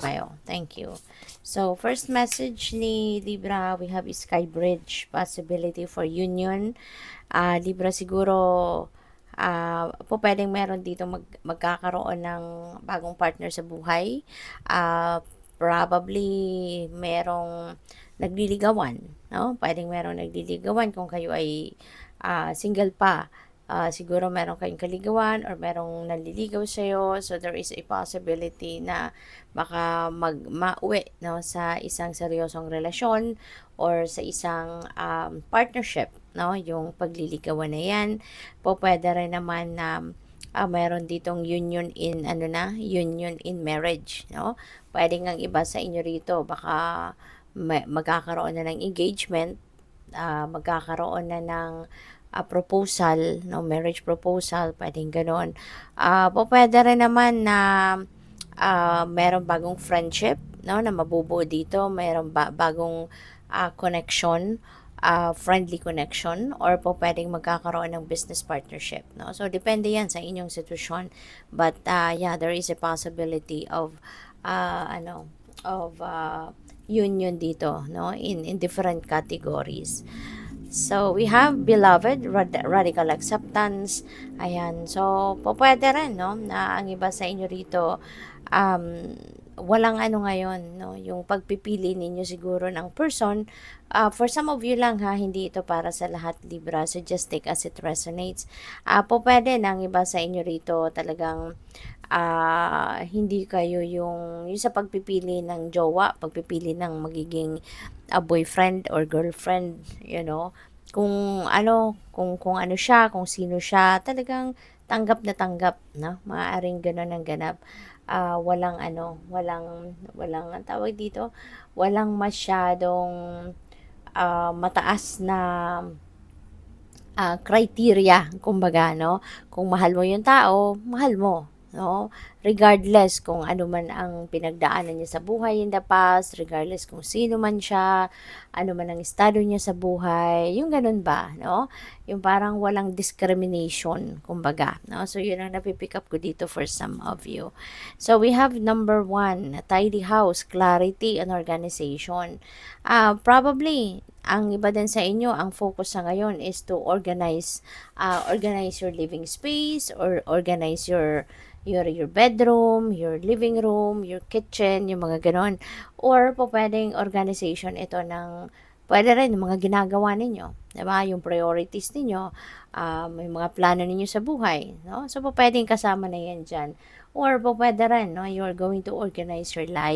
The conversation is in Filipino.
kayo. Thank you. So, first message ni Libra, we have Sky Bridge, possibility for union. Libra, siguro, po pwedeng meron dito magkakaroon ng bagong partner sa buhay. Probably, merong nagliligawan, no? Pwedeng merong nagliligawan kung kayo ay single pa. Siguro meron kayong kaligawan or merong nanliligaw sa'yo. So, there is a possibility na baka mauwi, no, sa isang seryosong relasyon or sa isang partnership, no, yung pagliligawan na yan. Pwede rin naman na meron ditong union in marriage, no? Pwede ngang iba sa inyo rito, baka magkakaroon na ng engagement, magkakaroon na ng proposal, no, marriage proposal, pwedeng ganon. Pwede rin naman na merong bagong friendship, no, na mabubuo dito, merong bagong connection, friendly connection, or pwedeng magkakaroon ng business partnership, no. So depende yan sa inyong sitwasyon, but yeah, there is a possibility of union dito, no, in different categories. So, we have beloved, radical acceptance. Ayan. So, pwede rin, no, na ang iba sa inyo rito, um, walang ngayon, no, yung pagpipili ninyo siguro ng person. For some of you lang ha, hindi ito para sa lahat, Libra. So, just take as it resonates. Pwede na ang iba sa inyo rito talagang hindi kayo yung sa pagpipili ng jowa, pagpipili ng magiging boyfriend or girlfriend, kung ano siya, kung sino siya, talagang tanggap na tanggap, no? Maaaring gano'n ang ganap. Walang ang tawag dito, walang masyadong mataas na criteria, kumbaga, no? Kung mahal mo yung tao, mahal mo, no? Regardless kung ano man ang pinagdaanan niya sa buhay in the past, regardless kung sino man siya, ano man ang estado niya sa buhay, yung ganun ba, no? Yung parang walang discrimination, kumbaga, no? So, yun ang napipick up ko dito for some of you. So, we have number 1, tidy house, clarity and organization. Probably, ang iba din sa inyo, ang focus sa ngayon is to organize your living space, or organize your bedroom, your living room, your kitchen, yung mga ganon. Or pwedeng organization ito ng, pwede rin yung mga ginagawa ninyo, diba? Yung priorities ninyo, may mga plano ninyo sa buhay, no? So, pwedeng kasama na yan dyan. Or pwede rin, no, you're going to organize your life.